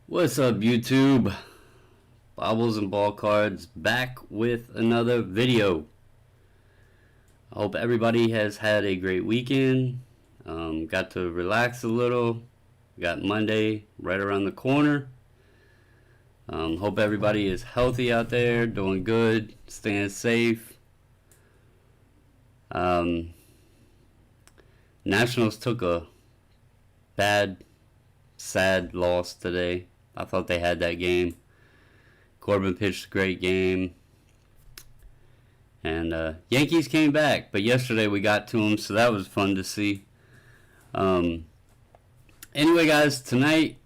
What's up, YouTube? Bobbles and Ball Cards back with another video. I hope everybody has had a great weekend. Got to relax a little. Got Monday right around the corner. Hope everybody is healthy out there, doing good, staying safe. Nationals took a bad, sad loss today. I thought they had that game. Corbin pitched a great game. And Yankees came back, but yesterday we got to them, so that was fun to see. Anyway, guys, tonight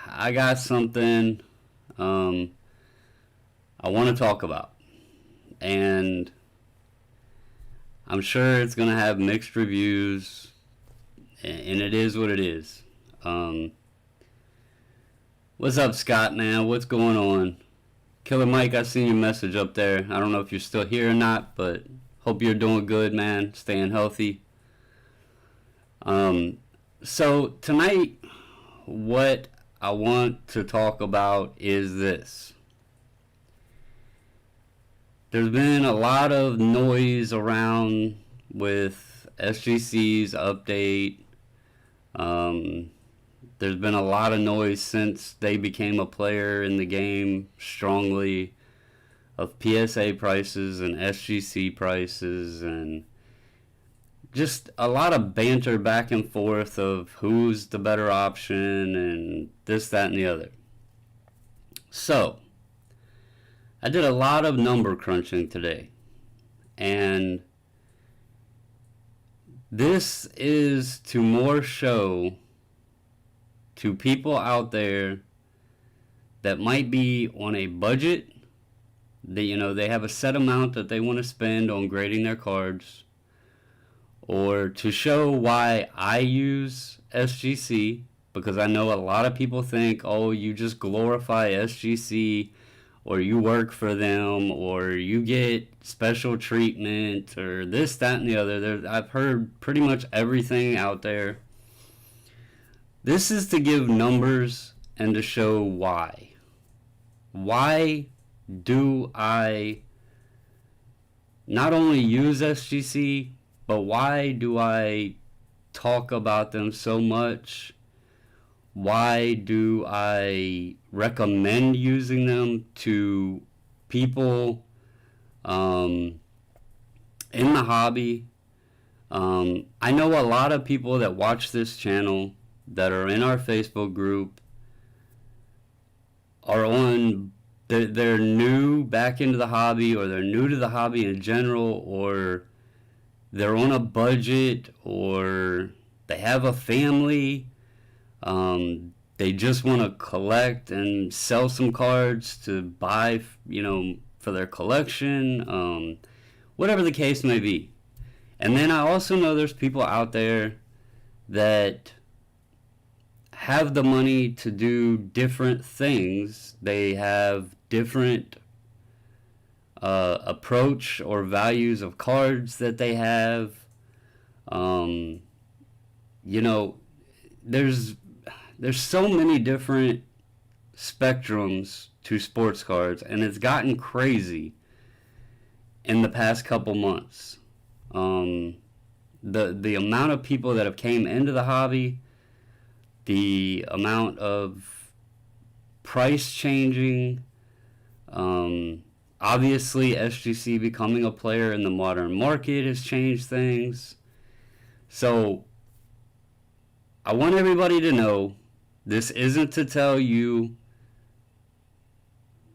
I got something I want to talk about. And I'm sure it's going to have mixed reviews, and it is what it is. What's up, Scott, man? What's going on? Killer Mike, I seen your message up there. I don't know if you're still here or not, but hope you're doing good, man. Staying healthy. So tonight, what I want to talk about is this. There's been a lot of noise around with SGC's update. There's been a lot of noise since they became a player in the game strongly of PSA prices and SGC prices, and just a lot of banter back and forth of who's the better option and this, that, and the other. So, I did a lot of number crunching today, and this is to more show to people out there that might be on a budget, that they have a set amount that they want to spend on grading their cards, or to show why I use SGC, because I know a lot of people think, oh, you just glorify SGC, or you work for them, or you get special treatment, or this, that, and the other. I've heard pretty much everything out there. This is to give numbers and to show why. Why do I not only use SGC, but why do I talk about them so much? Why do I recommend using them to people in the hobby? I know a lot of people that watch this channel that are in our Facebook group are they're new back into the hobby, or they're new to the hobby in general, or they're on a budget, or they have a family. They just want to collect and sell some cards to buy, for their collection, whatever the case may be. And then I also know there's people out there that have the money to do different things. They have different approach or values of cards that they have. There's so many different spectrums to sports cards, and it's gotten crazy in the past couple months. The amount of people that have came into the hobby, the amount of price changing, obviously SGC becoming a player in the modern market has changed things. So I want everybody to know, this isn't to tell you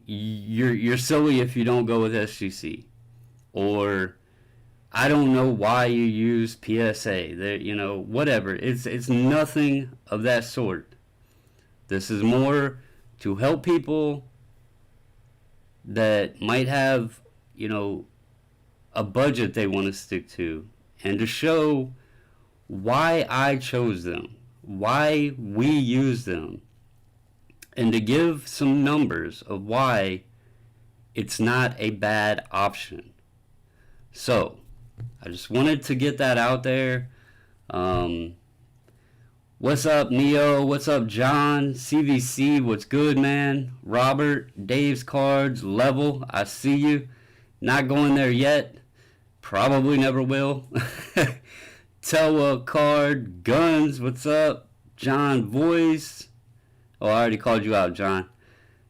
you're silly if you don't go with SGC, or I don't know why you use PSA. Whatever. It's nothing of that sort. This is more to help people that might have, a budget they want to stick to, and to show why I chose them, why we use them, and to give some numbers of why it's not a bad option. So I just wanted to get that out there. What's up, Neo? What's up, John? CVC, what's good, man? Robert, Dave's Cards, Level, I see you. Not going there yet. Probably never will. Telwa Card, Guns, what's up? John Voice. Oh, I already called you out, John.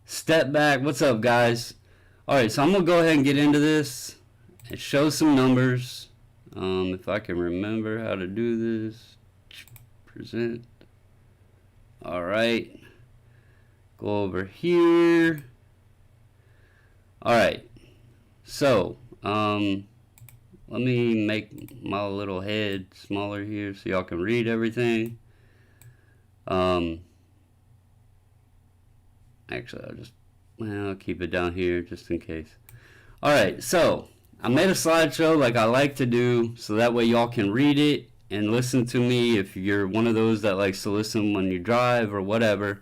Step Back, what's up, guys? Alright, so I'm going to go ahead and get into this and show some numbers. If I can remember how to do this. Present. Alright. Go over here. Alright. So, let me make my little head smaller here so y'all can read everything. Actually, I'll keep it down here just in case. Alright, so I made a slideshow like I like to do so that way y'all can read it and listen to me if you're one of those that likes to listen when you drive or whatever.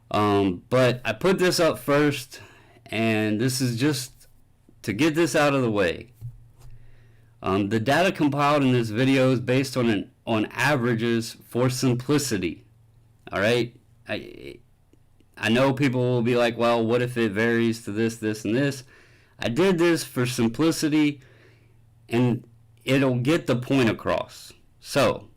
But I put this up first, and this is just to get this out of the way. The data compiled in this video is based on averages for simplicity. All right, I know people will be like, well, what if it varies to this, this, and this? I did this for simplicity, and it'll get the point across. So,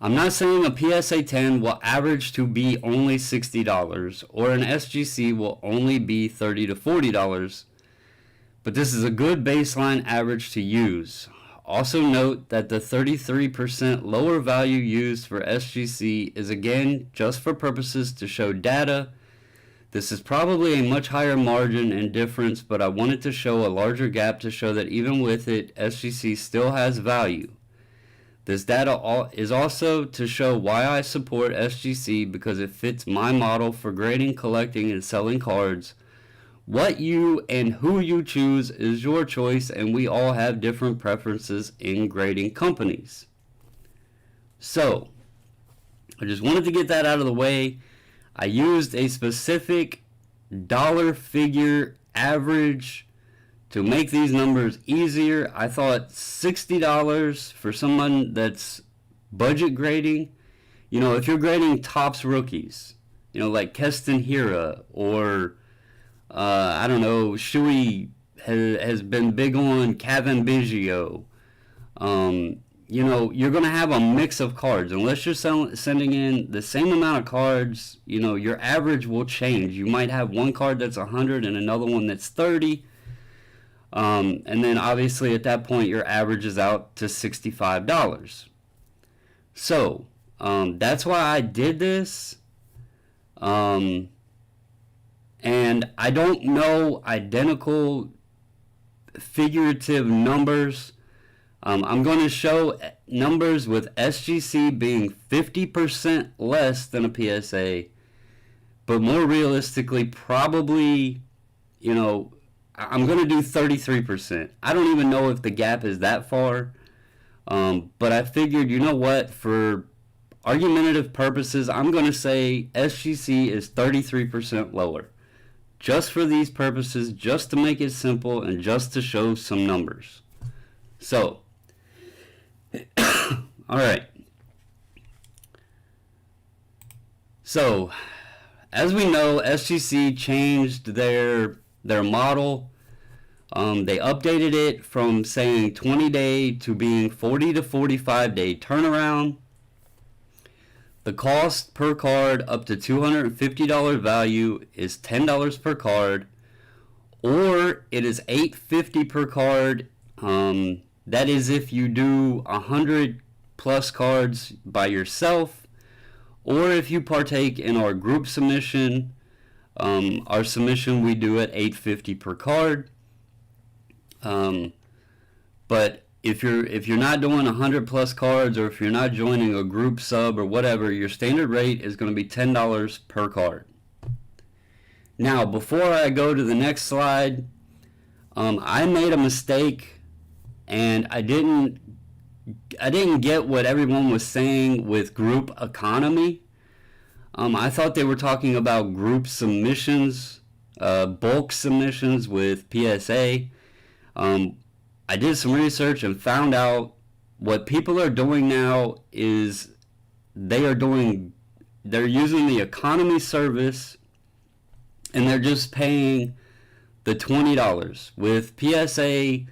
I'm not saying a PSA 10 will average to be only $60 or an SGC will only be $30 to $40, but this is a good baseline average to use. Also note that the 33% lower value used for SGC is again just for purposes to show data. This is probably a much higher margin and difference, but I wanted to show a larger gap to show that even with it, SGC still has value. This data is also to show why I support SGC because it fits my model for grading, collecting, and selling cards. What you and who you choose is your choice, and we all have different preferences in grading companies. So, I just wanted to get that out of the way. I used a specific dollar figure average to make these numbers easier. I thought $60 for someone that's budget grading. You know, if you're grading Topps rookies, you know, like Keston Hiura or I don't know, Shui has been big on Kevin Biggio. You know, you're going to have a mix of cards. Unless you're sending in the same amount of cards, you know, your average will change. You might have one card that's 100 and another one that's 30. And then obviously at that point your average is out to $65. So, that's why I did this. And I don't know identical figurative numbers. I'm going to show numbers with SGC being 50% less than a PSA, but more realistically, probably, you know, I'm going to do 33%. I don't even know if the gap is that far, but I figured, you know what, for argumentative purposes, I'm going to say SGC is 33% lower. Just for these purposes, just to make it simple and just to show some numbers. So, alright. So, as we know, SGC changed their model. They updated it from saying 20-day to being 40 to 45-day turnaround. The cost per card up to $250 value is $10 per card, or it is $850 per card. That is if you do 100 plus cards by yourself, or if you partake in our group submission. Our submission we do at $850 per card. But if you're not doing 100 plus cards, or if you're not joining a group sub or whatever, your standard rate is going to be $10 per card. Now, before I go to the next slide, I made a mistake, and I didn't get what everyone was saying with group economy. I thought they were talking about group submissions, bulk submissions with PSA. I did some research and found out what people are doing now is they're using the economy service, and they're just paying the $20 with PSA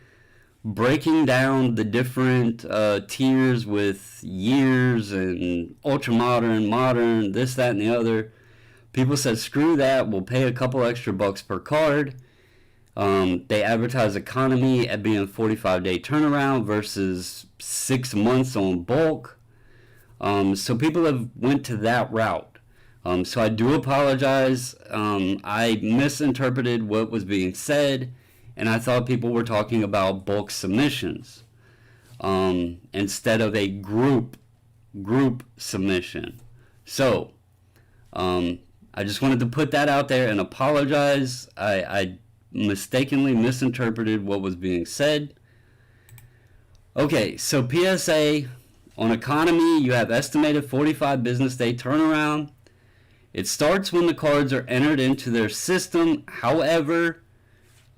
breaking down the different tiers with years and ultra modern, modern, this, that, and the other. People said, screw that, we'll pay a couple extra bucks per card. They advertise economy at being a 45-day turnaround versus 6 months on bulk. So people have went to that route. So I do apologize. I misinterpreted what was being said, and I thought people were talking about bulk submissions instead of a group submission. So I just wanted to put that out there and apologize. I mistakenly misinterpreted what was being said. Okay, so PSA on economy, you have estimated 45 business day turnaround. It starts when the cards are entered into their system. However,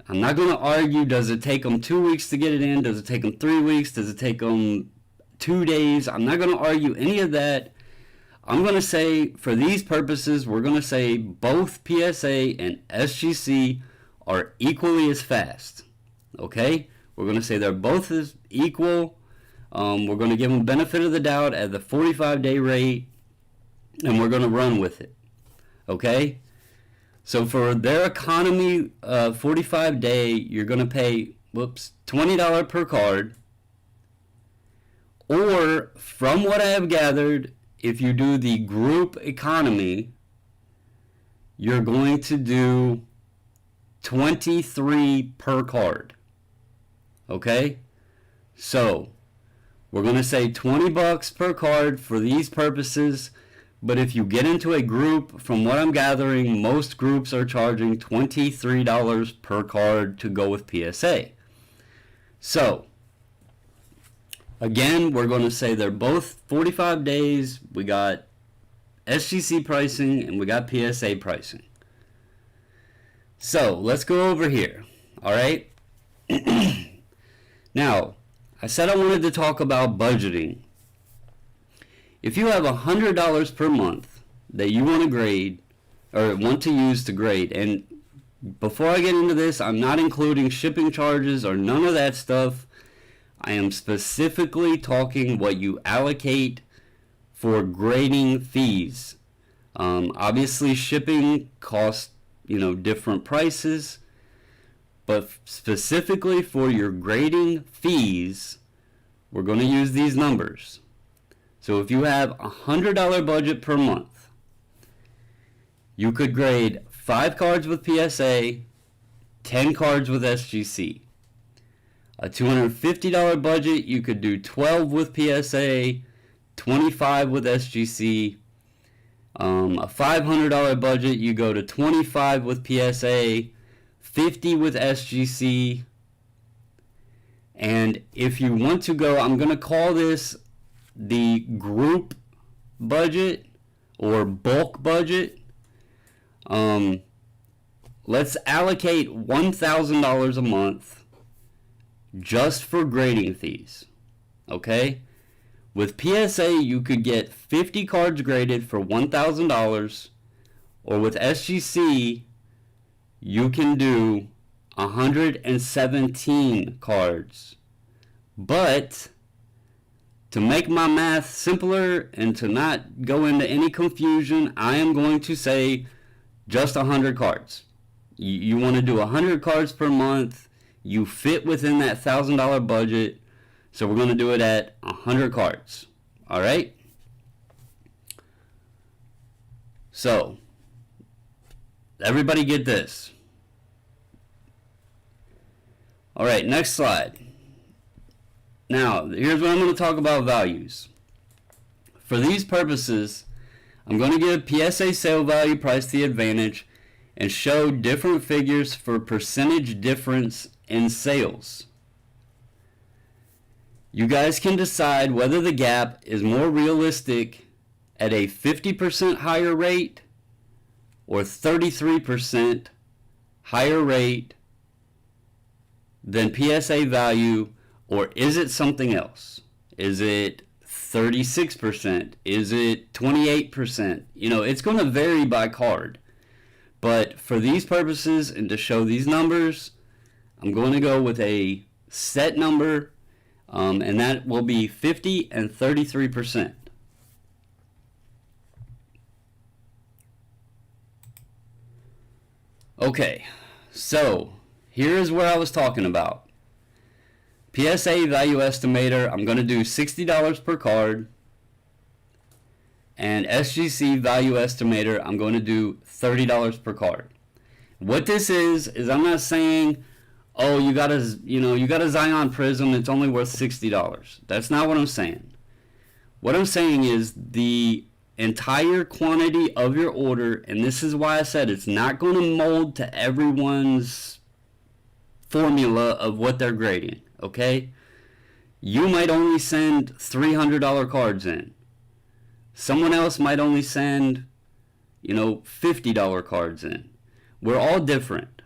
I'm not going to argue, does it take them 2 weeks to get it in? Does it take them 3 weeks? Does it take them 2 days? I'm not going to argue any of that. I'm going to say, for these purposes, we're going to say both PSA and SGC are equally as fast. Okay? We're going to say they're both as equal. We're going to give them benefit of the doubt at the 45-day rate, and we're going to run with it. Okay? So for their economy 45-day, you're going to pay, $20 per card. Or, from what I have gathered, if you do the group economy, you're going to do 23 per card. Okay? So, we're going to say 20 bucks per card for these purposes, but if you get into a group, from what I'm gathering, most groups are charging $23 per card to go with PSA. So, again, we're going to say they're both 45 days. We got SGC pricing and we got PSA pricing. So, let's go over here. All right? Now, I said I wanted to talk about budgeting. If you have $100 per month that you want to grade or want to use to grade, and before I get into this, I'm not including shipping charges or none of that stuff. I am specifically talking what you allocate for grading fees. Obviously, shipping costs, different prices, but specifically for your grading fees, we're going to use these numbers. So if you have a $100 budget per month, you could grade 5 cards with PSA, 10 cards with SGC. A $250 budget, you could do 12 with PSA, 25 with SGC. A $500 budget, you go to 25 with PSA, 50 with SGC. And if you want to go, I'm going to call this the group budget or bulk budget. Let's allocate $1,000 a month just for grading fees. Okay? With PSA, you could get 50 cards graded for $1,000, or with SGC, you can do 117 cards. But to make my math simpler and to not go into any confusion, I am going to say just 100 cards. You want to do 100 cards per month. You fit within that $1,000 budget. So we're going to do it at 100 cards. All right? So, everybody get this. All right, next slide. Now, here's what I'm going to talk about values. For these purposes, I'm going to give PSA sale value price the advantage and show different figures for percentage difference in sales. You guys can decide whether the gap is more realistic at a 50% higher rate or 33% higher rate than PSA value, or is it something else? Is it 36%? Is it 28%? It's going to vary by card. But for these purposes and to show these numbers, I'm going to go with a set number, and that will be 50 and 33%. Okay, so here is where I was talking about. PSA value estimator, I'm going to do $60 per card. And SGC value estimator, I'm going to do $30 per card. What this is I'm not saying, oh, you got a Zion Prism, it's only worth $60. That's not what I'm saying. What I'm saying is the entire quantity of your order, and this is why I said it's not going to mold to everyone's formula of what they're grading, okay? You might only send $300 cards in. Someone else might only send, $50 cards in. We're all different.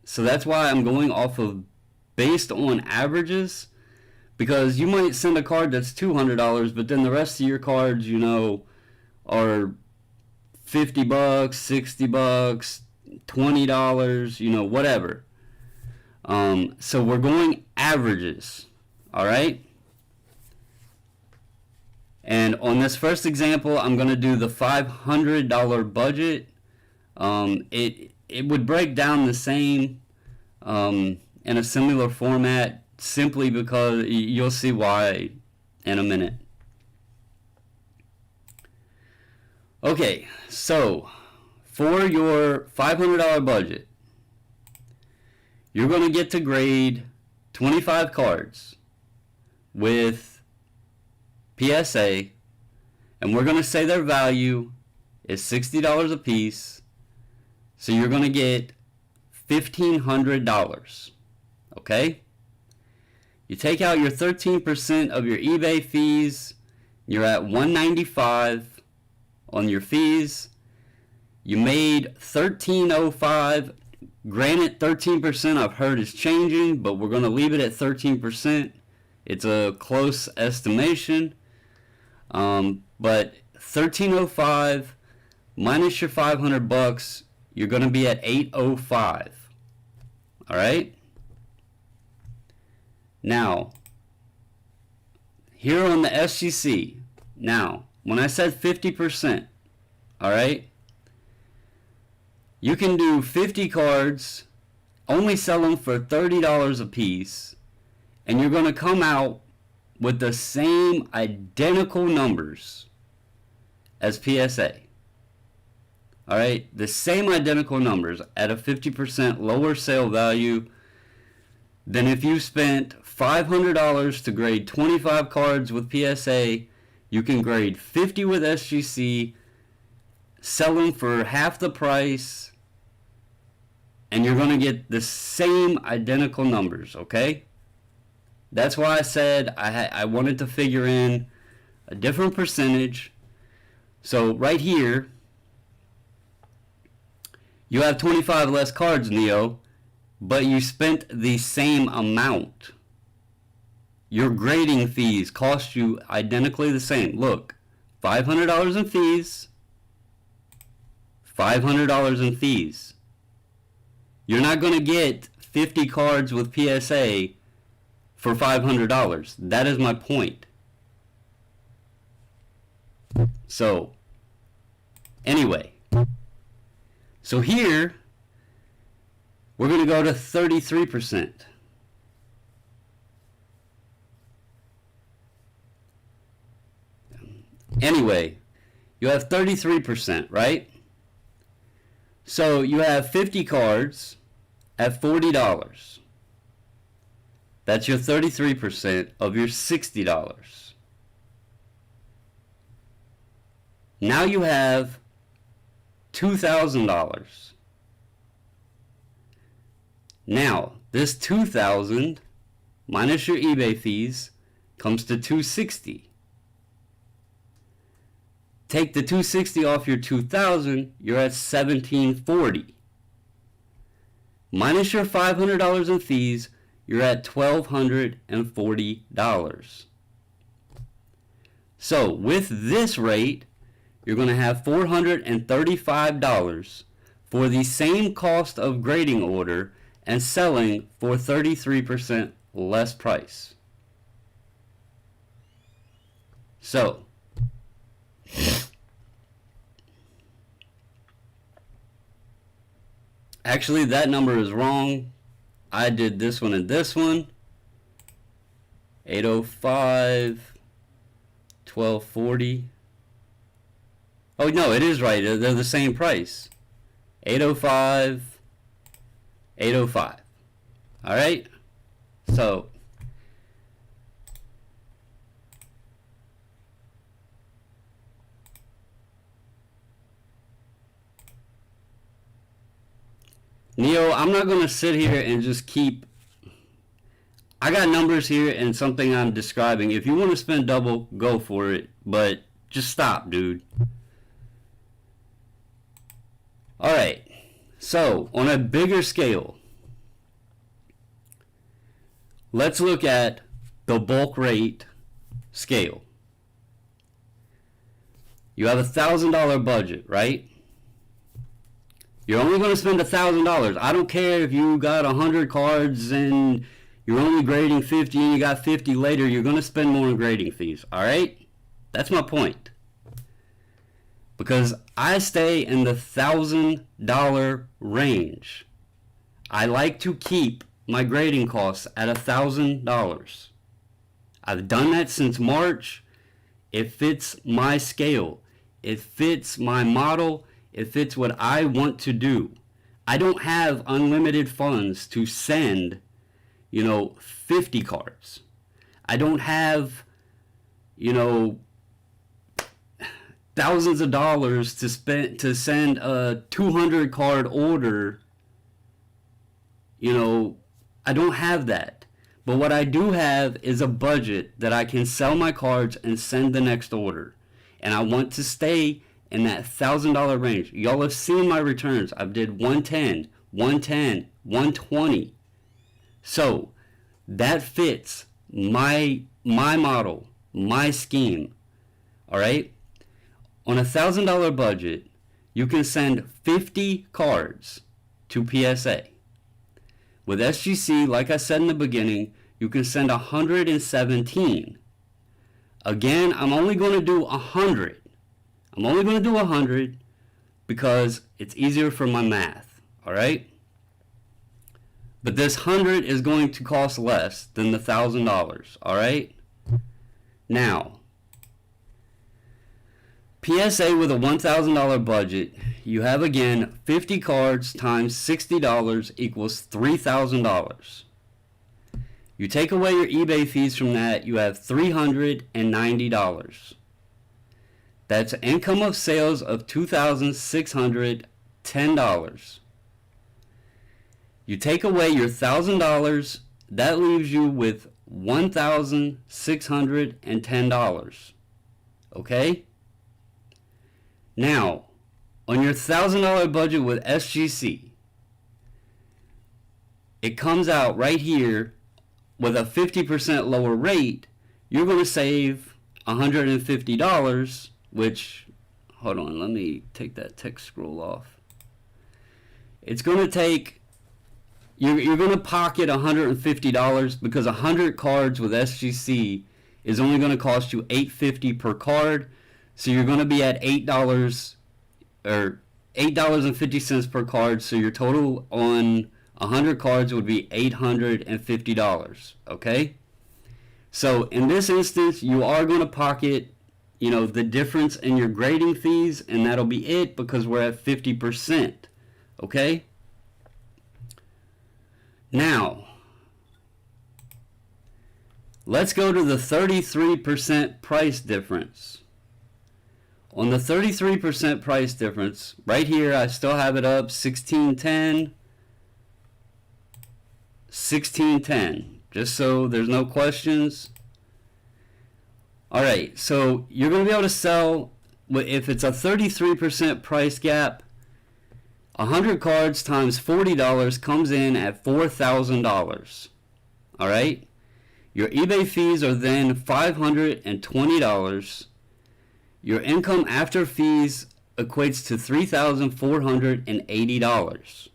So that's why I'm going off of based on averages, because you might send a card that's $200, but then the rest of your cards, are $50, $60, $20, whatever. So we're going averages, all right? And on this first example, I'm going to do the $500 budget. It would break down the same in a similar format, simply because you'll see why in a minute. Okay, so for your $500 budget, you're going to get to grade 25 cards with PSA, and we're going to say their value is $60 a piece, so you're going to get $1,500, okay? You take out your 13% of your eBay fees, you're at $195 on your fees. You made $1,305. Granted, 13% I've heard is changing, but we're going to leave it at 13%. It's a close estimation. But $1,305 minus your $500, you're going to be at $805. All right? Now, here on the SGC, now, when I said 50%, all right, you can do 50 cards, only sell them for $30 a piece, and you're going to come out with the same identical numbers as PSA. All right, the same identical numbers at a 50% lower sale value than if you spent $500 to grade 25 cards with PSA. You can grade 50 with SGC, sell them for half the price, and you're going to get the same identical numbers, okay? That's why I said I wanted to figure in a different percentage. So right here, you have 25 less cards, Neo, but you spent the same amount. Your grading fees cost you identically the same. Look, $500 in fees, $500 in fees. You're not going to get 50 cards with PSA for $500. That is my point. So, anyway. So here, we're going to go to 33%. Anyway, you have 33%, right? So you have 50 cards at $40. That's your 33% of your $60. Now you have $2,000. Now, this $2,000 minus your eBay fees comes to $260. Take the $260 off your $2,000, you're at $1,740. Minus your $500 in fees, you're at $1,240. So with this rate, you're going to have $435 for the same cost of grading order and selling for 33% less price. So, actually that number is wrong. I did this one and this one. 805, 1240. Oh no, it is right. They're the same price. 805, 805. All right. So Neo, I'm not going to sit here and just keep... I got numbers here and something I'm describing. If you want to spend double, go for it. But just stop, dude. Alright. So, on a bigger scale, let's look at the bulk rate scale. You have $1,000 budget, right? You're only going to spend $1,000. I don't care if you got 100 cards and you're only grading 50 and you got 50 later. You're going to spend more on grading fees. All right? That's my point. Because I stay in the $1,000 range. I like to keep my grading costs at $1,000. I've done that since March. It fits my scale. It fits my model. It fits what I want to do. I don't have unlimited funds to send, 50 cards. I don't have, thousands of dollars to send a 200 card order. I don't have that. But what I do have is a budget that I can sell my cards and send the next order. And I want to stay in that $1,000 range. Y'all have seen my returns. I've did 110, 110, 120. So that fits my model, my scheme. All right? On a $1,000 budget, you can send 50 cards to PSA. With SGC, like I said in the beginning, you can send 117. Again, I'm only going to do 100. I'm only going to do 100 because it's easier for my math, all right? But this 100 is going to cost less than the $1,000, all right? Now, PSA with a $1,000 budget, you have again 50 cards times $60 equals $3,000. You take away your eBay fees from that, you have $390. That's income of sales of $2,610. You take away your $1,000, that leaves you with $1,610. Okay? Now, on your $1,000 budget with SGC, it comes out right here with a 50% lower rate. You're going to save $150. Which, hold on, let me take that text scroll off. It's going to take, you're going to pocket $150 because 100 cards with SGC is only going to cost you $8.50 per card. So you're going to be at $8 or $8.50 per card. So your total on 100 cards would be $850. Okay? So in this instance, you are going to pocket the difference in your grading fees, and that'll be it because we're at 50%. Okay? Now, let's go to the 33% price difference. On the 33% price difference, right here, I still have it up, 1610, 1610, just so there's no questions. Alright, so you're going to be able to sell, if it's a 33% price gap, 100 cards times $40 comes in at $4,000. Alright? Your eBay fees are then $520. Your income after fees equates to $3,480.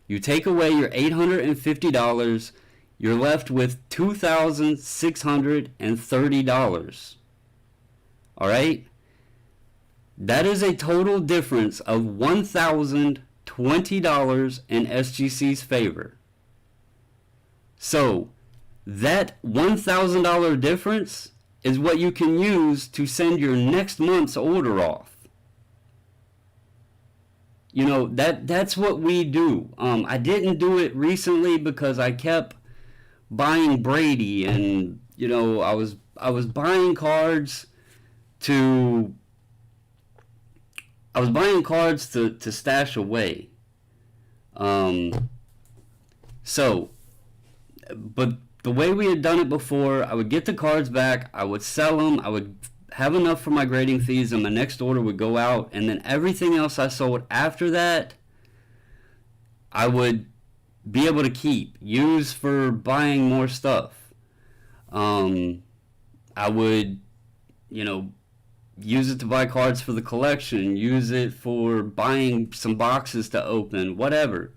You take away your $850, you're left with $2,630. All right? That is a total difference of $1,020 in SGC's favor. So, that $1,000 difference is what you can use to send your next month's order off. You know, that's what we do. I didn't do it recently because I kept buying Brady, and you know, I was buying cards to stash away. But the way we had done it before, I would get the cards back, I would sell them, I would have enough for my grading fees, and my next order would go out, and then everything else I sold after that, I would be able to use for buying more stuff. I would, you know, use it to buy cards for the collection, use it for buying some boxes to open, whatever.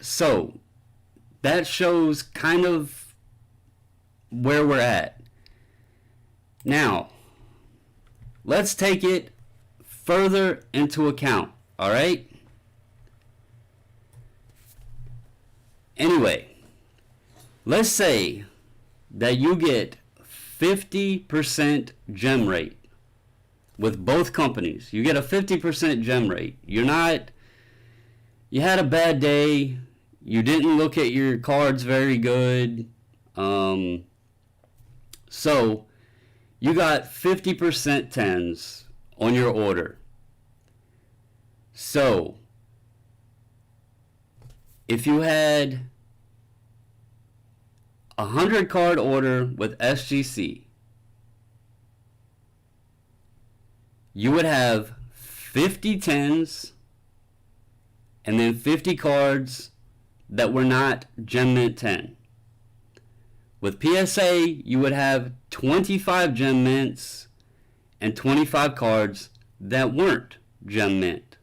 So that shows kind of where we're at. Now, let's take it further into account, all right? Anyway, let's say that you get 50% gem rate with both companies. You get a 50% gem rate. You had a bad day, you didn't look at your cards very good, so you got 50% 10s on your order. So if you had a 100 card order with SGC, you would have 50 10s and then 50 cards that were not Gem Mint 10. With PSA, you would have 25 Gem Mints and 25 cards that weren't Gem Mint.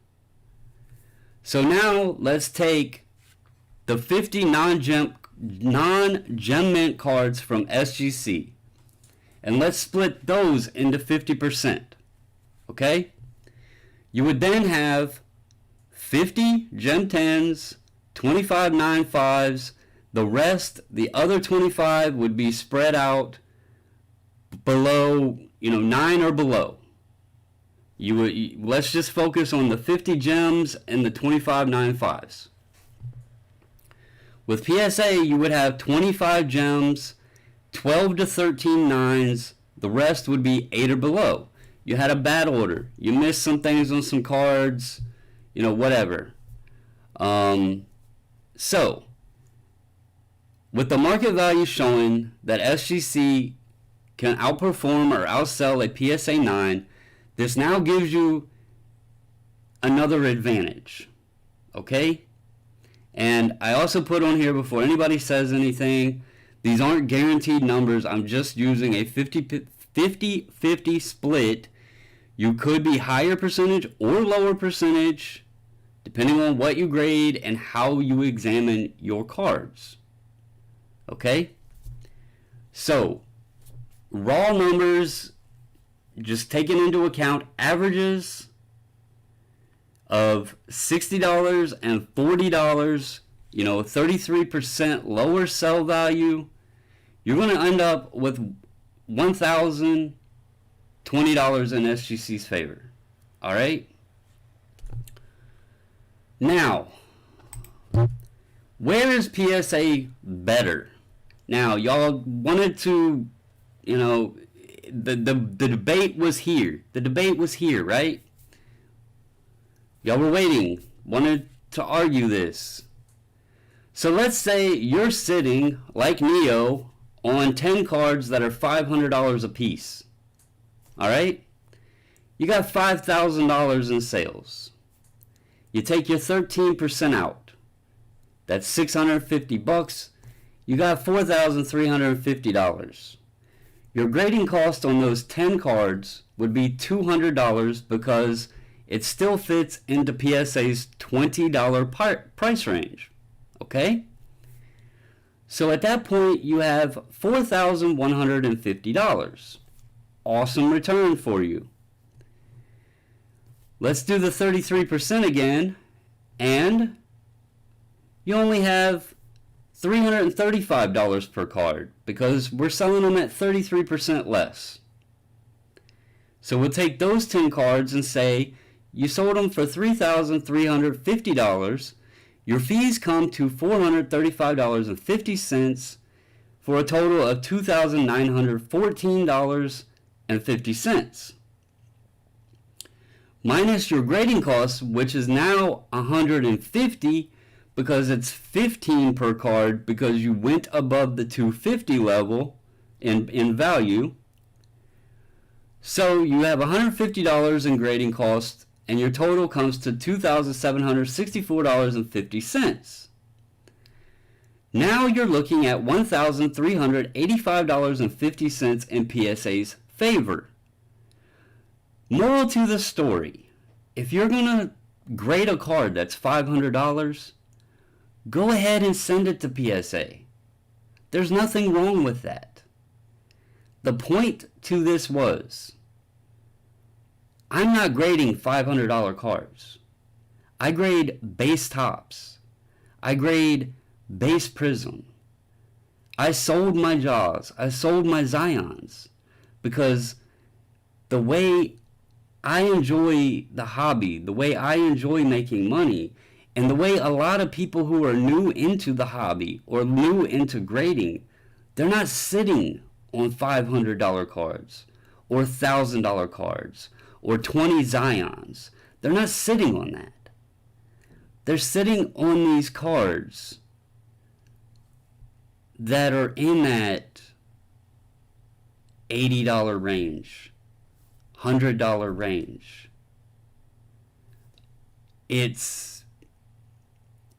So now let's take the 50 non-Gem Mint cards from SGC and let's split those into 50%. Okay? You would then have 50 Gem 10s, 25 9.5s, the rest, the other 25 would be spread out below, 9 or below. Let's just focus on the 50 gems and the 25 9.5s. With PSA, you would have 25 gems, 12 to 13 9s, the rest would be 8 or below. You had a bad order. You missed some things on some cards, whatever. So, with the market value showing that SGC can outperform or outsell a PSA 9, this now gives you another advantage. Okay? And I also put on here before anybody says anything, these aren't guaranteed numbers. I'm just using a 50-50 split. You could be higher percentage or lower percentage depending on what you grade and how you examine your cards. Okay? So, raw numbers, just taking into account averages of $60 and $40, 33% lower sell value, you're going to end up with $1,020 in SGC's favor. All right? Now, where is PSA better? Now, y'all wanted to, the debate was here. The debate was here, right? Y'all were waiting, wanted to argue this. So let's say you're sitting, like Neo, on 10 cards that are $500 a piece. All right? You got $5,000 in sales. You take your 13% out. That's $650. you got $4,350. Your grading cost on those 10 cards would be $200 because it still fits into PSA's $20 price range. Okay? So at that point, you have $4,150. Awesome return for you. Let's do the 33% again, and you only have $335 per card because we're selling them at 33% less. So we'll take those 10 cards and say you sold them for $3,350. Your fees come to $435.50 for a total of $2,914.50. Minus your grading costs, which is now $150 because it's $15 per card because you went above the $250 level in value. So you have $150 in grading costs, and your total comes to $2,764.50. Now you're looking at $1,385.50 in PSA's favor. Moral to the story: if you're going to grade a card that's $500, go ahead and send it to PSA. There's nothing wrong with that. The point to this was, I'm not grading $500 cards. I grade base tops. I grade base prism. I sold my Jaws. I sold my Zions because the way I enjoy the hobby, the way I enjoy making money, and the way a lot of people who are new into the hobby or new into grading, they're not sitting on $500 cards or $1,000 cards or 20 Zions. They're not sitting on that. They're sitting on these cards that are in that $80 range, $100 range. It's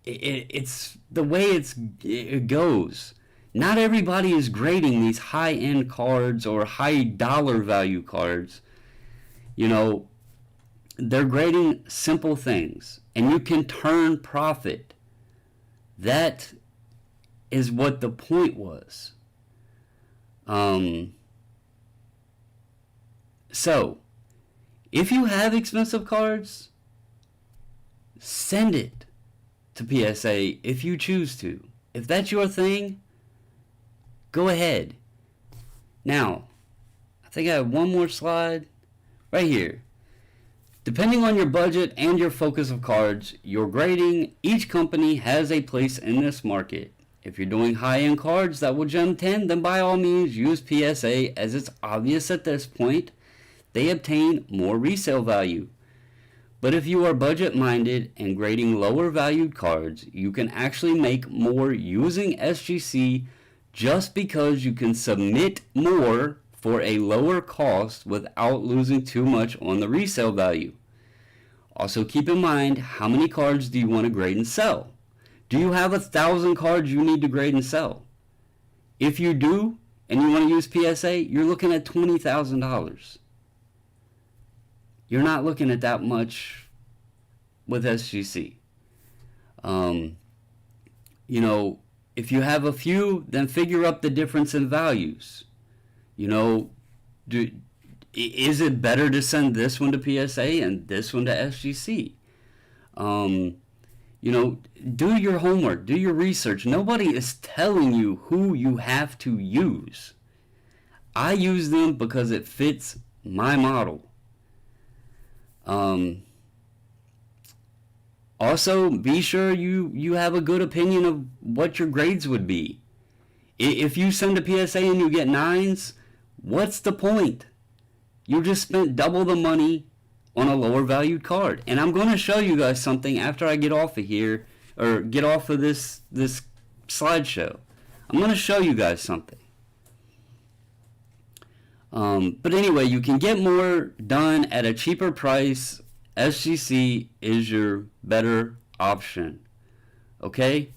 the way it goes. Not everybody is grading these high-end cards or high dollar value cards. You know, they're grading simple things, and you can turn profit. That is what the point was. So, if you have expensive cards, send it to PSA if you choose to. If that's your thing, go ahead. Now, I think I have one more slide right here. Depending on your budget and your focus of cards, your grading, each company has a place in this market. If you're doing high-end cards that will gem 10, then by all means use PSA, as it's obvious at this point they obtain more resale value. But if you are budget-minded and grading lower valued cards, you can actually make more using SGC just because you can submit more for a lower cost without losing too much on the resale value. Also keep in mind, how many cards do you want to grade and sell? Do you have 1,000 cards you need to grade and sell? If you do, and you want to use PSA, you're looking at $20,000. You're not looking at that much with SGC. You know, if you have a few, then figure up the difference in values. You know, is it better to send this one to PSA and this one to SGC? You know, do your homework, do your research. Nobody is telling you who you have to use. I use them because it fits my model. Also, be sure you have a good opinion of what your grades would be. If you send a PSA and you get 9s, what's the point? You just spent double the money on a lower valued card. And I'm going to show you guys something after I get off of here, or get off of this slideshow. I'm going to show you guys something. But anyway, you can get more done at a cheaper price. SGC is your better option. Okay?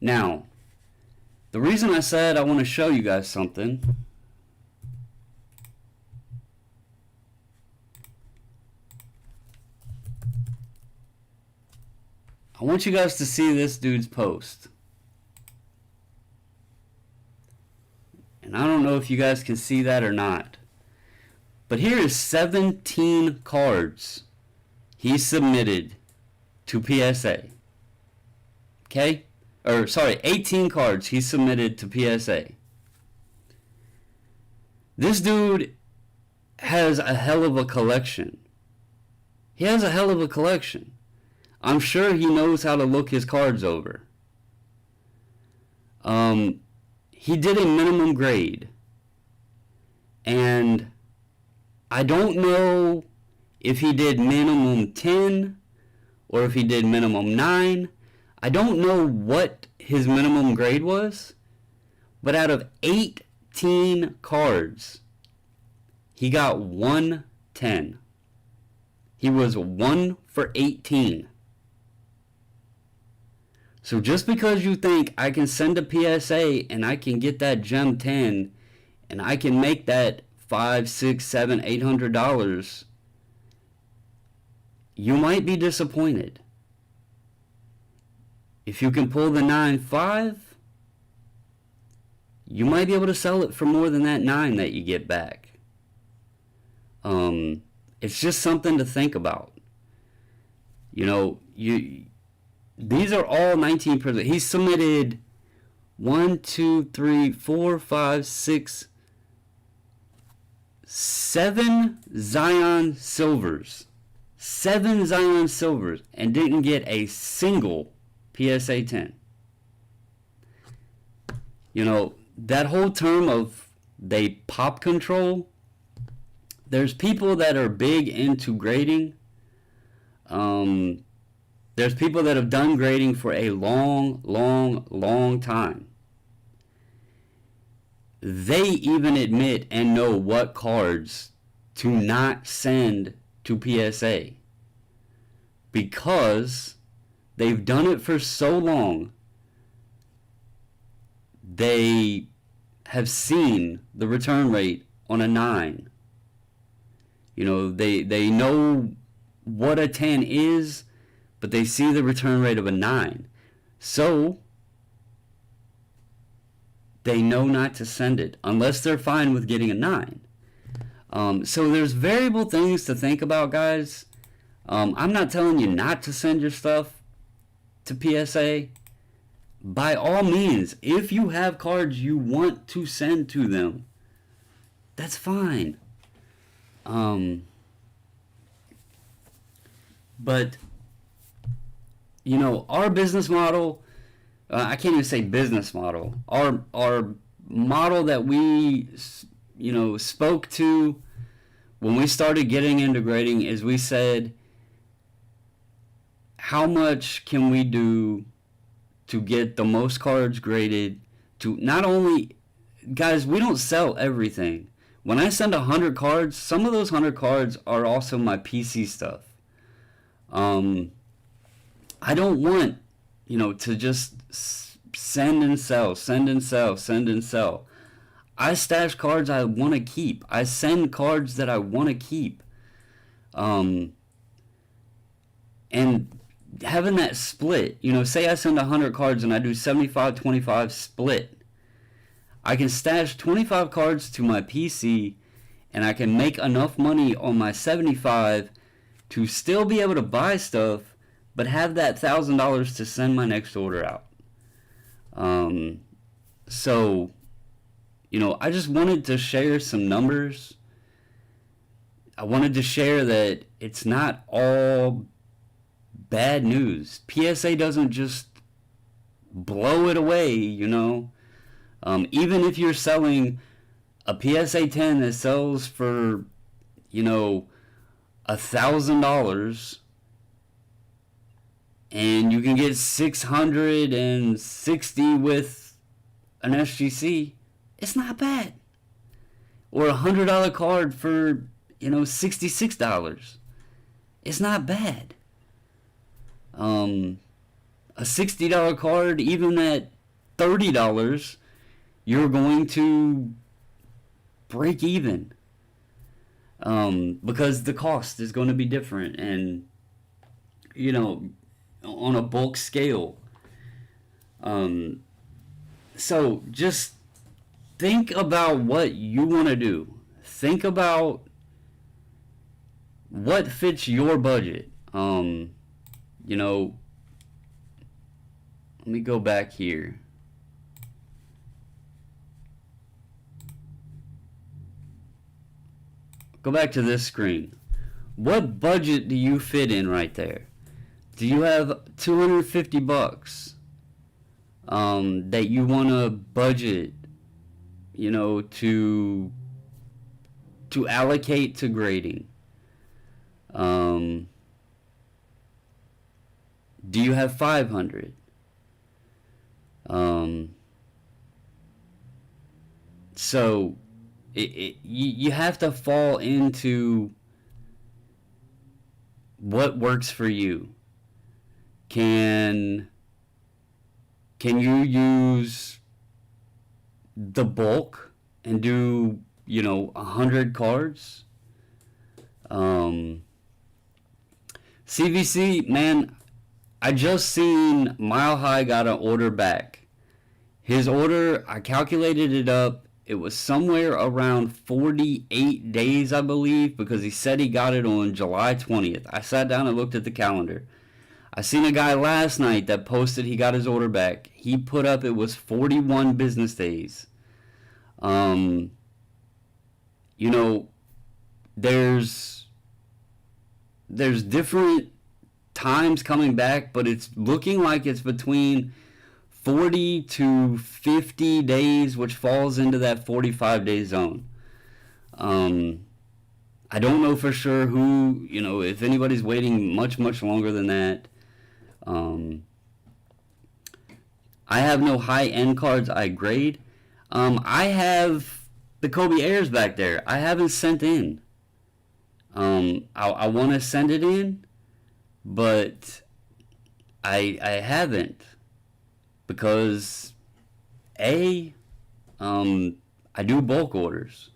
Now, The reason I said I want to show you guys something, I want you guys to see this dude's post. And I don't know if you guys can see that or not. But here is 17 cards he submitted to PSA. Okay? Or, sorry, 18 cards he submitted to PSA. This dude has a hell of a collection. He has a hell of a collection. I'm sure he knows how to look his cards over. He did a minimum grade. And I don't know if he did minimum 10 or if he did minimum 9. I don't know what his minimum grade was. But out of 18 cards, he got 110. He was 1 for 18. So just because you think I can send a PSA and I can get that gem 10 and I can make that $500, $600, $700, $800, you might be disappointed. If you can pull the 9.5, you might be able to sell it for more than that 9 that you get back. It's just something to think about. You know, these are all 19%. He submitted 1, 2, 3, 4, 5, 6, 7 Zion Silvers. 7 Zion Silvers and didn't get a single PSA 10. You know, that whole term of they pop control, there's people that are big into grading. There's people that have done grading for a long time. They even admit and know what cards to not send to PSA because they've done it for so long. They have seen the return rate on a 9. You know, they know what a 10 is, but they see the return rate of a 9. So they know not to send it unless they're fine with getting a 9. So there's variable things to think about, guys. I'm not telling you not to send your stuff to PSA. By all means, if you have cards you want to send to them, that's fine. But, you know, our business model, I can't even say business model, our model that we, you know, spoke to when we started getting into grading is we said, how much can we do to get the most cards graded to not only, guys, we don't sell everything. When I send 100 cards, some of those 100 cards are also my PC stuff. I don't want, you know, to just send and sell. I stash cards I want to keep. I send cards that I want to keep. And having that split, you know, say I send 100 cards and I do 75-25 split. I can stash 25 cards to my PC and I can make enough money on my 75 to still be able to buy stuff, but have that $1,000 to send my next order out. So, you know, I just wanted to share some numbers. I wanted to share that it's not all bad news. PSA doesn't just blow it away, you know. Even if you're selling a PSA 10 that sells for, you know, $1,000 and you can get 660 with an SGC, it's not bad. Or a $100 card for, you know, $66, it's not bad. A $60 card, even at $30, you're going to break even. Because the cost is going to be different, and on a bulk scale. Um, so just think about what you want to do. Think about what fits your budget. You know, let me go back here. Go back to this screen. What budget do you fit in right there? Do you have 250 bucks that you want to budget, to allocate to grading? Do you have 500? So you have to fall into what works for you. Can you use the bulk and do 100 cards? CVC, man, I just seen Mile High got an order back. His order, I calculated it up. It was somewhere around 48 days, I believe, because he said he got it on July 20th. I sat down and looked at the calendar. I seen a guy last night that posted he got his order back. He put up it was 41 business days. There's different times coming back, but it's looking like it's between 40 to 50 days, which falls into that 45-day zone. I don't know for sure who, if anybody's waiting much, much longer than that. I have no high-end cards I grade. I have the Kobe Airs back there. I haven't sent in. I want to send it in, but I haven't, because I do bulk orders,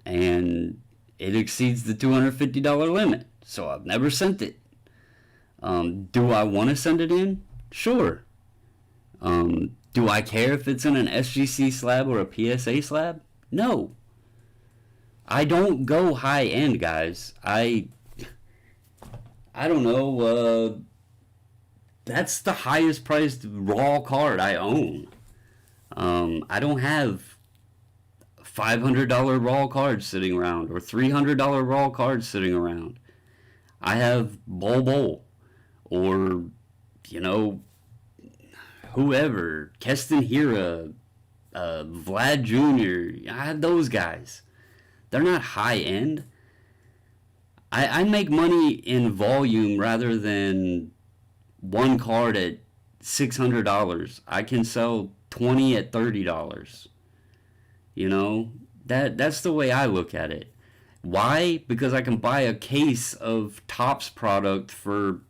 and it exceeds the $250 limit, so I've never sent it. Do I want to send it in? Sure. Do I care if it's in an SGC slab or a PSA slab? No. I don't go high end, guys. I don't know. That's the highest priced raw card I own. I don't have $500 raw cards sitting around or $300 raw cards sitting around. I have Bol or whoever, Keston Hira, Vlad Jr. I have those guys. They're not high end. I make money in volume rather than one card at $600. I can sell 20 at $30. That's the way I look at it. Why? Because I can buy a case of Topps product for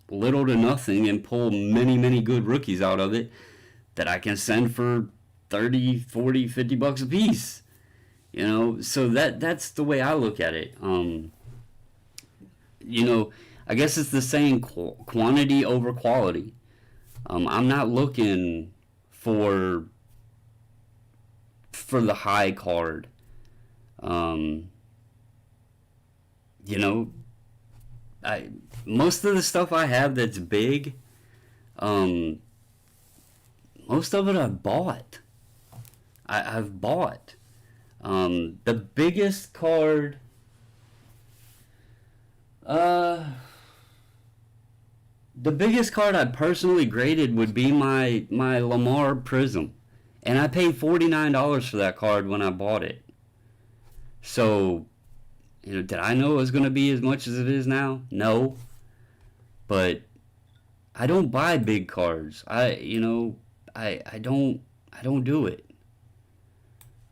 little to nothing and pull many, many good rookies out of it that I can send for 30, 40, 50 bucks a piece. So that's the way I look at it. I guess it's the saying, quantity over quality. I'm not looking for the high card. Most of the stuff I have that's big, most of it I've bought. I've bought. The biggest card, the biggest card I personally graded would be my Lamar Prism, and I paid $49 for that card when I bought it. So, did I know it was going to be as much as it is now? No. But I don't buy big cards. I don't do it.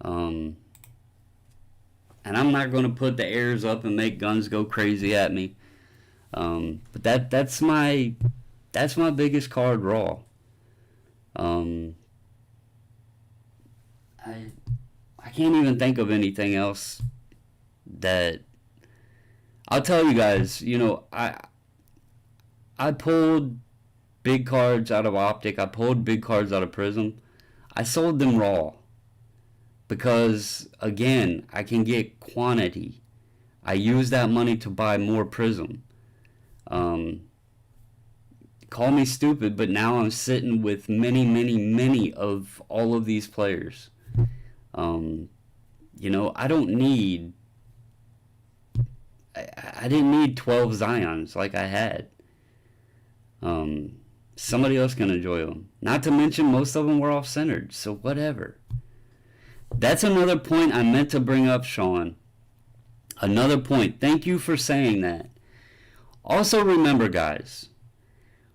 And I'm not going to put the airs up and make guns go crazy at me. But that's my biggest card raw. I can't even think of anything else that I'll tell you guys. I pulled big cards out of Optic. I pulled big cards out of Prism. I sold them raw because, again, I can get quantity. I use that money to buy more Prism. Call me stupid, but now I'm sitting with many, many, many of all of these players. I don't need. I didn't need 12 Zions like I had. Somebody else can enjoy them. Not to mention, most of them were off-centered, so whatever. That's another point I meant to bring up, Sean. Another point. Thank you for saying that. Also remember, guys,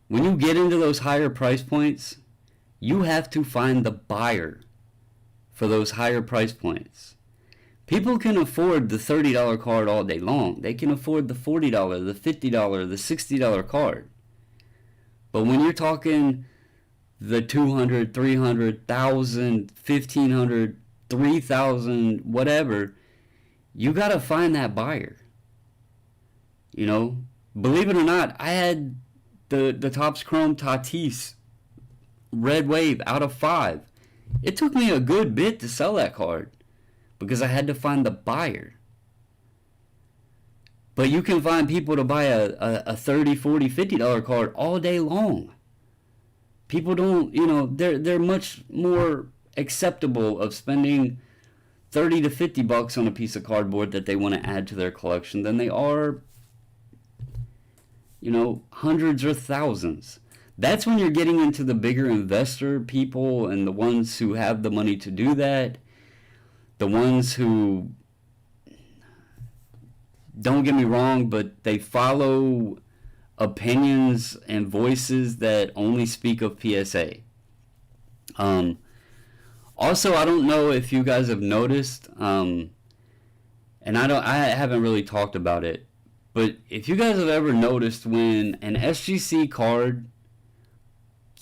when you get into those higher price points, you have to find the buyer for those higher price points. People can afford the $30 card all day long. They can afford the $40, the $50, the $60 card. But when you're talking the $200, $300, $1,000, $1,500, $3,000, whatever, you got to find that buyer. Believe it or not, I had the Topps Chrome Tatis Red Wave out of 5. It took me a good bit to sell that card because I had to find the buyer. But you can find people to buy a $30, $40, $50 card all day long. People don't, they're much more acceptable of spending $30 to $50 on a piece of cardboard that they want to add to their collection than they are, hundreds or thousands. That's when you're getting into the bigger investor people and the ones who have the money to do that. The ones who, don't get me wrong, but they follow opinions and voices that only speak of PSA. Also, I don't know if you guys have noticed, and I haven't really talked about it, but if you guys have ever noticed when an SGC card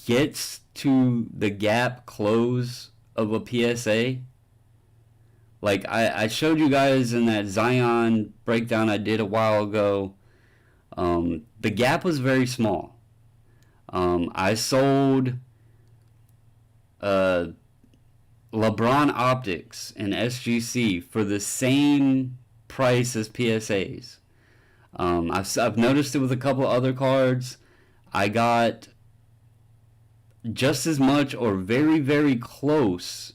gets to the gap close of a PSA, like I showed you guys in that Zion breakdown I did a while ago, the gap was very small. I sold LeBron Optics and SGC for the same price as PSAs. I've noticed it with a couple other cards. I got just as much or very, very close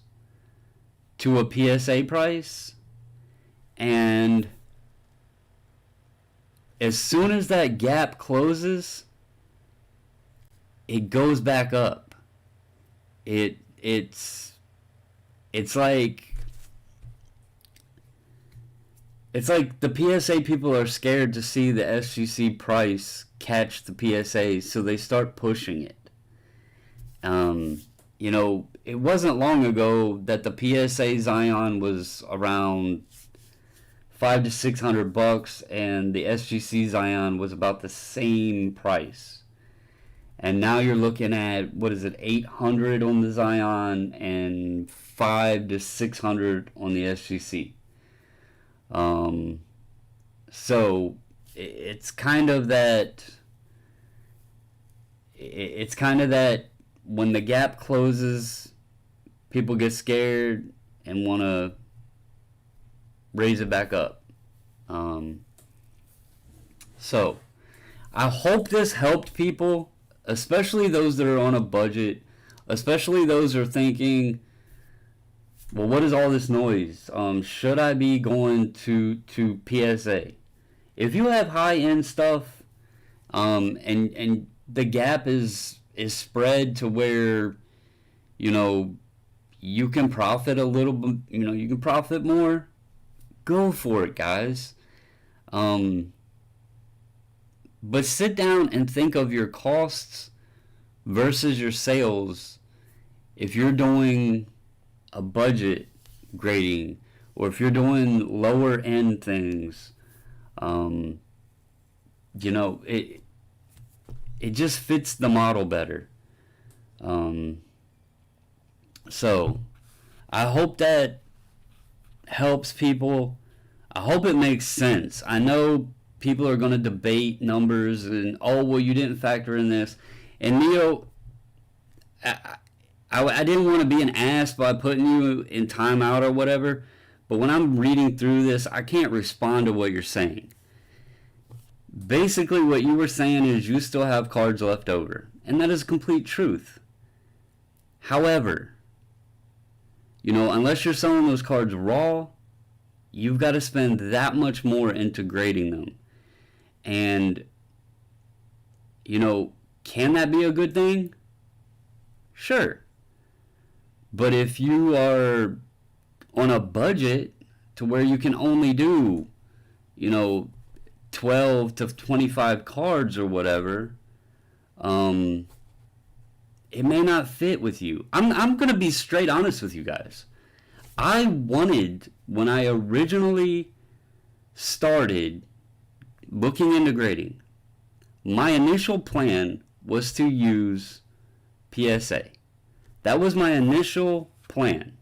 to a PSA price, and as soon as that gap closes, it goes back up. It's like the PSA people are scared to see the SGC price catch the PSA, so they start pushing it. It wasn't long ago that the PSA Zion was around $500 to $600, and the SGC Zion was about the same price. And now you're looking at, what is it, $800 on the Zion and $500 to $600 on the SGC. So it's kind of that. It's kind of that when the gap closes, people get scared and want to raise it back up. So I hope this helped people, especially those that are on a budget, especially those that are thinking, well, what is all this noise? Should I be going to PSA? If you have high-end stuff, and the gap is spread to where, you can profit a little bit, you can profit more, go for it, guys. But sit down and think of your costs versus your sales if you're doing a budget grading, or if you're doing lower end things. It just fits the model better. So I hope that helps people. I hope it makes sense. I know people are going to debate numbers and, oh, well, you didn't factor in this. And Neo, I didn't want to be an ass by putting you in timeout or whatever, but when I'm reading through this, I can't respond to what you're saying. Basically, what you were saying is you still have cards left over, and that is complete truth. However, unless you're selling those cards raw, you've got to spend that much more into grading them. And, can that be a good thing? Sure. But if you are on a budget to where you can only do, 12 to 25 cards or whatever, it may not fit with you. I'm going to be straight honest with you guys. I wanted, when I originally started looking into grading, my initial plan was to use PSA. That was my initial plan.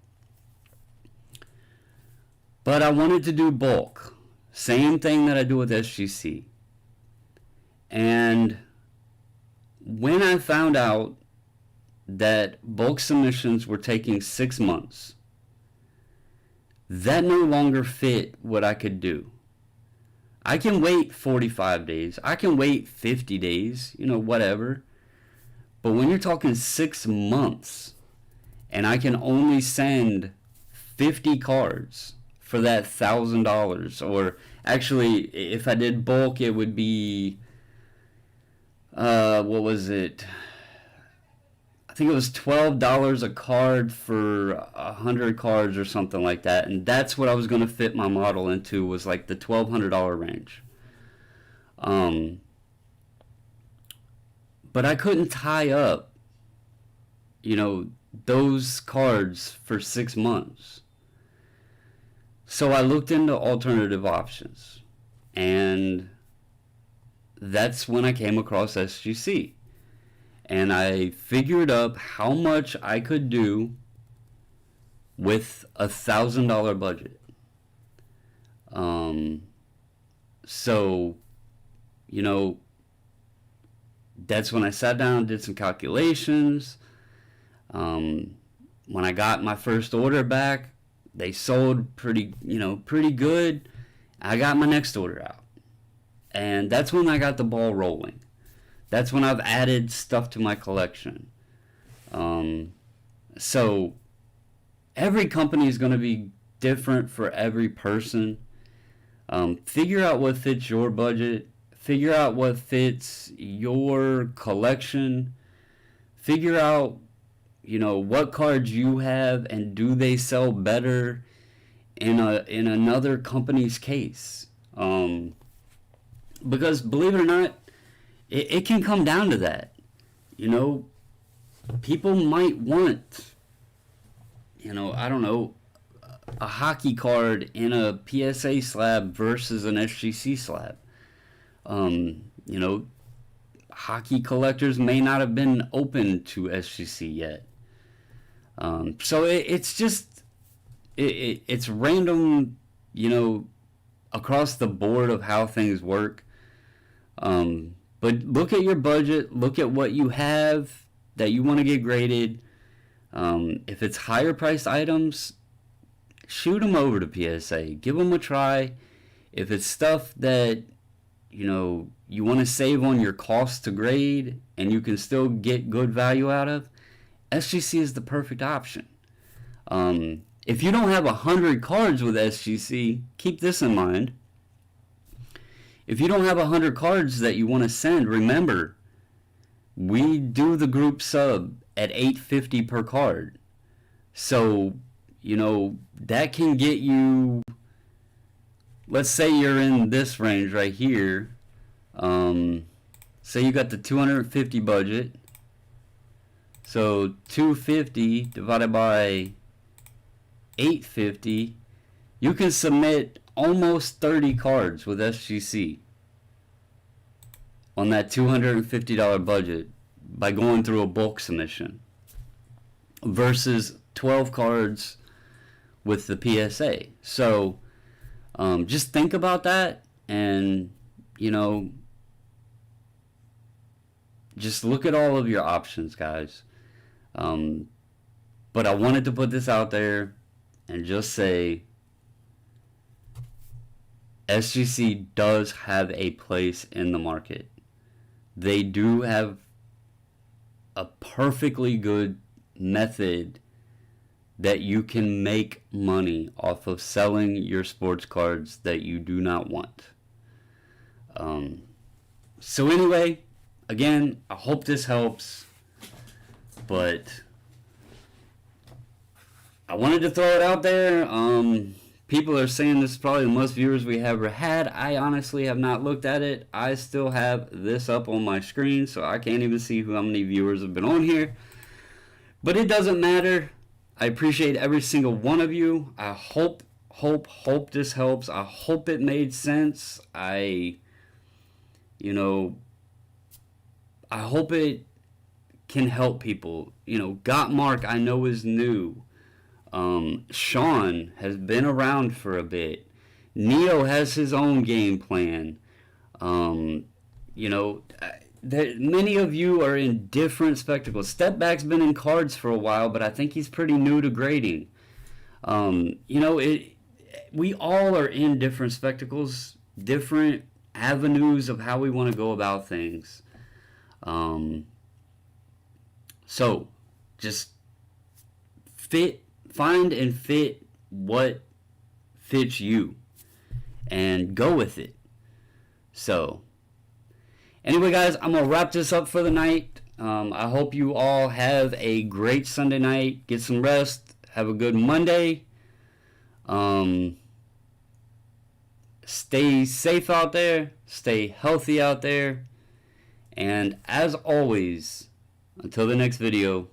But I wanted to do bulk. Same thing that I do with SGC. And when I found out that bulk submissions were taking 6 months, that no longer fit what I could do. I can wait 45 days. I can wait 50 days, whatever. But when you're talking 6 months and I can only send 50 cards for that $1,000, or actually, if I did bulk, it would be, what was it? I think it was $12 a card for 100 cards or something like that. And that's what I was going to fit my model into, was like the $1,200 range. But I couldn't tie up, those cards for 6 months. So I looked into alternative options. And that's when I came across SGC. And I figured up how much I could do with a $1,000 budget. So, that's when I sat down and did some calculations. When I got my first order back, they sold pretty good. I got my next order out. And that's when I got the ball rolling. That's when I've added stuff to my collection. So every company is going to be different for every person. Figure out what fits your budget. Figure out what fits your collection. Figure out, what cards you have and do they sell better in another company's case. Because believe it or not, it can come down to that. People might want, I don't know, a hockey card in a PSA slab versus an SGC slab. Hockey collectors may not have been open to SGC yet. So it's just, it's random, across the board of how things work. But look at your budget, look at what you have that you want to get graded. If it's higher priced items, shoot them over to PSA. Give them a try. If it's stuff that, you want to save on your cost to grade and you can still get good value out of, SGC is the perfect option. If you don't have 100 cards with SGC, keep this in mind. If you don't have 100 cards that you want to send, remember, we do the group sub at $8.50 per card. So, that can get you, let's say you're in this range right here. Say you got the 250 budget. So 250 divided by 850, you can submit almost 30 cards with SGC on that $250 budget by going through a bulk submission versus 12 cards with the PSA. So just think about that, and just look at all of your options, guys. But I wanted to put this out there and just say SGC does have a place in the market. They do have a perfectly good method that you can make money off of selling your sports cards that you do not want. So anyway, again, I hope this helps, but I wanted to throw it out there. People are saying this is probably the most viewers we ever had. I honestly have not looked at it. I still have this up on my screen, so I can't even see how many viewers have been on here. But it doesn't matter. I appreciate every single one of you. I hope this helps. I hope it made sense. I hope it can help people. Got Mark, I know, is new. Sean has been around for a bit. Neo has his own game plan. Many of you are in different spectacles. Stepback's been in cards for a while, but I think he's pretty new to grading. We all are in different spectacles, different avenues of how we want to go about things. So just find and fit what fits you and go with it. So anyway, guys, I'm going to wrap this up for the night. I hope you all have a great Sunday night. Get some rest. Have a good Monday. Stay safe out there. Stay healthy out there. And as always, until the next video,